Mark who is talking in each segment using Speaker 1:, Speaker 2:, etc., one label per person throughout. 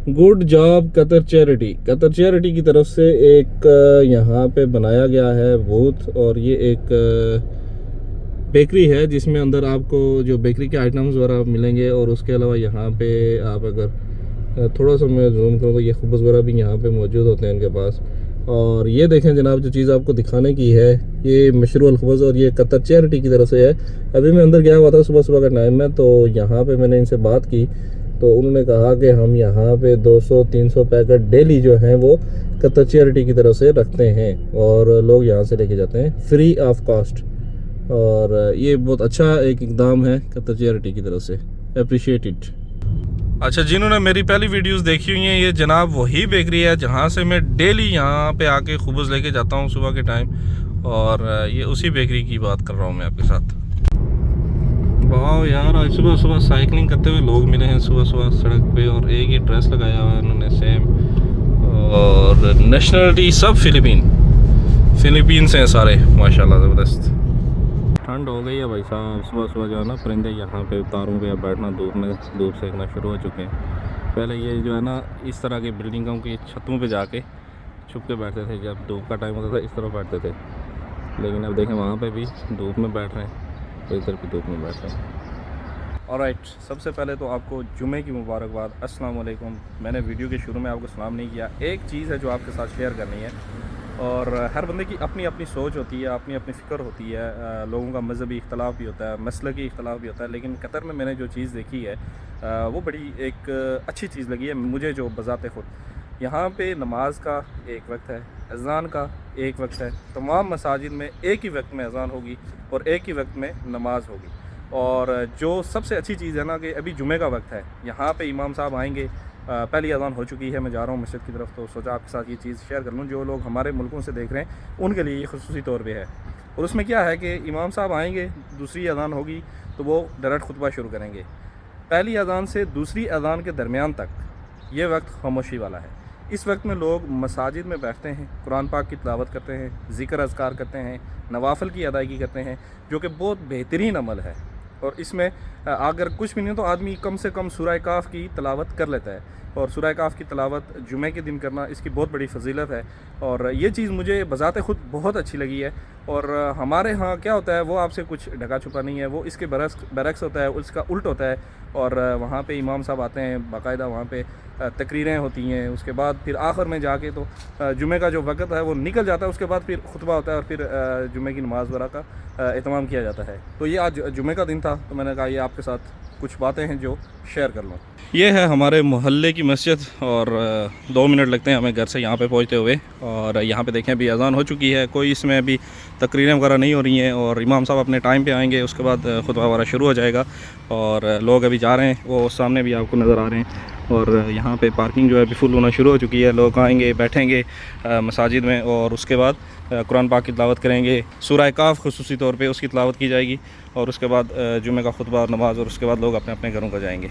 Speaker 1: Good job Qatar charity. Qatar charity की तरफ से एक यहाँ पे बनाया गया है बूथ, और ये एक बेकरी है जिसमें अंदर आपको जो बेकरी के आइटम्स वगैरह मिलेंगे। और उसके अलावा यहाँ पे आप अगर थोड़ा सा मैं जूम करूँ तो ये खुब्स वगैरह भी यहाँ पे मौजूद होते हैं इनके पास। और ये देखें जनाब, जो चीज़ आपको दिखाने की है ये मशरूल खुब्स, और ये कतर चैरिटी की तरफ से है। अभी मैं अंदर गया हुआ था, सुबह सुबह का टाइम है, तो यहाँ पे मैंने इनसे बात की तो उन्होंने कहा कि हम यहाँ पे 200-300 पैकेट डेली जो हैं वो कतर चैरिटी की तरफ से रखते हैं, और लोग यहाँ से लेके जाते हैं फ्री ऑफ कॉस्ट। और ये बहुत अच्छा एक इकदाम है कतर चैरिटी की तरफ से, अप्रिशिएट इट। अच्छा, जिन्होंने मेरी पहली वीडियोस देखी हुई हैं, ये जनाब वही बेकरी है जहाँ से मैं डेली यहाँ पे आके खुबज़ लेके जाता हूँ सुबह के टाइम, और ये उसी बेकरी की बात कर रहा हूँ मैं आपके साथ। वाह यार, आज सुबह सुबह साइकिलिंग करते हुए लोग मिले हैं सुबह सुबह सड़क पे, और एक ही ड्रेस लगाया हुआ है उन्होंने सेम, और नेशनलिटी सब फिलीपीन से हैं सारे, माशाल्लाह ज़बरदस्त। ठंड हो गई है भाई साहब, सुबह सुबह जो है ना परिंदे यहाँ पे तारों पे बैठना, धूप सेकना शुरू हो चुके हैं। पहले ये जो है ना इस तरह की बिल्डिंगों की छतों पे जाके छुप के बैठते थे, जब धूप का टाइम होता था इस तरह बैठते थे। लेकिन अब देखें वहाँ पे भी धूप में बैठ रहे हैं, इधर भी धूप में बैठ रहे हैं। ऑलराइट, सबसे पहले तो आपको जुमे की मुबारकबाद, अस्सलाम वालेकुम। मैंने वीडियो के शुरू में आपको सलाम नहीं किया। एक चीज़ है जो आपके साथ शेयर करनी है, और हर बंदे की अपनी अपनी सोच होती है, अपनी अपनी फ़िक्र होती है, लोगों का मज़हबी इख्तलाफ भी होता है, मसलकी इख्तलाफ भी होता है। लेकिन कतर में मैंने जो चीज़ देखी है वो बड़ी एक अच्छी चीज़ लगी है मुझे, जो बज़ाते ख़ुद यहाँ पे नमाज का एक वक्त है, अज़ान का एक वक्त है, तमाम मसाजिद में एक ही वक्त में अज़ान होगी और एक ही वक्त में नमाज होगी। और जो सबसे अच्छी चीज़ है ना कि अभी जुमे का वक्त है, यहाँ पे इमाम साहब आएंगे। पहली अज़ान हो चुकी है, मैं जा रहा हूँ मस्जिद की तरफ, तो सोचा आपके साथ ये चीज़ शेयर कर लूँ। जो लोग हमारे मुल्कों से देख रहे हैं उनके लिए ये ख़ुसूसी तौर पे है। और उसमें क्या है कि इमाम साहब आएंगे, दूसरी अज़ान होगी तो वो डायरेक्ट खुतबा शुरू करेंगे। पहली अज़ान से दूसरी अज़ान के दरमियान तक ये वक्त खामोशी वाला है। इस वक्त में लोग मसाजिद में बैठते हैं, कुरान पाक की तिलावत करते हैं, ज़िक्र अज़कार करते हैं, नवाफ़िल की अदायगी करते हैं, जो कि बहुत बेहतरीन अमल है। और इसमें अगर कुछ भी नहीं तो आदमी कम से कम सूरह काफ़ की तिलावत कर लेता है, और सूरह काफ़ की तिलावत जुमे के दिन करना इसकी बहुत बड़ी फजीलत है। और ये चीज़ मुझे बज़ाते ख़ुद बहुत अच्छी लगी है। और हमारे यहाँ क्या होता है, वो आपसे कुछ ढका छुपा नहीं है, वो इसके बरक्स होता है, उसका उल्ट होता है। और वहाँ पे इमाम साहब आते हैं, बाकायदा वहाँ पे तकरीरें होती हैं, उसके बाद फिर आखिर में जाके तो जुमे का जो वक़्त है वो निकल जाता है, उसके बाद फिर खुतबा होता है, और फिर जुमे की नमाज़ वगैरह का एहतमाम किया जाता है। तो ये आज जुमे का दिन था, तो मैंने कहा ये आपके साथ कुछ बातें हैं जो शेयर कर लूँ। ये है हमारे मोहल्ले की मस्जिद, और 2 मिनट लगते हैं हमें घर से यहाँ पे पहुँचते हुए। और यहाँ पे देखें अभी अज़ान हो चुकी है, कोई इसमें अभी तकरीरें वगैरह नहीं हो रही हैं, और इमाम साहब अपने टाइम पे आएंगे, उसके बाद खुतबा वगैरह शुरू हो जाएगा। और लोग अभी जा रहे हैं, वो सामने भी आपको नज़र आ रहे हैं। और यहाँ पे पार्किंग जो है अभी फुल होना शुरू हो चुकी है। लोग आएंगे, बैठेंगे मसाजिद में, और उसके बाद कुरान पाक की तिलावत करेंगे। सूरह काफ़ ख़ुसूसी तौर पे उसकी तिलावत की जाएगी, और उसके बाद जुमे का खुतबा और नमाज़, और उसके बाद लोग अपने अपने घरों को जाएंगे।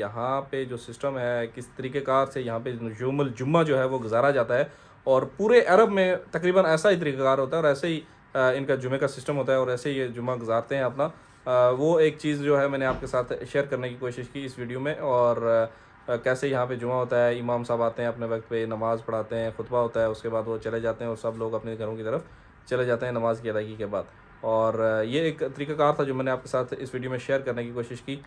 Speaker 1: यहाँ पे जो सिस्टम है, किस तरीक़ेकार से यहाँ पे यौमुल जुम्मा जो है वो गुजारा जाता है, और पूरे अरब में तकरीबन ऐसा ही तरीक़ेकार होता है, और ऐसे ही इनका जुमे का सिस्टम होता है, और ऐसे ही ये जुम्मा गुजारते हैं अपना। वो एक चीज़ जो है मैंने आपके साथ शेयर करने की कोशिश की इस वीडियो में। और कैसे यहाँ पे जुमा होता है, इमाम साहब आते हैं अपने वक्त पे, नमाज़ पढ़ाते हैं, खुतबा होता है, उसके बाद वो चले जाते हैं, और सब लोग अपने घरों की तरफ चले जाते हैं नमाज़ की अदायगी के बाद। और ये एक तरीक़ाकार था जो मैंने आपके साथ इस वीडियो में शेयर करने की कोशिश की।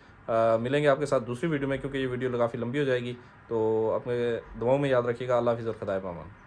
Speaker 1: मिलेंगे आपके साथ दूसरी वीडियो में, क्योंकि ये वीडियो काफ़ी लंबी हो जाएगी। तो अपने दुआओं में याद रखिएगा। अल्लाह हाफ़िज़ और खुदा पामान।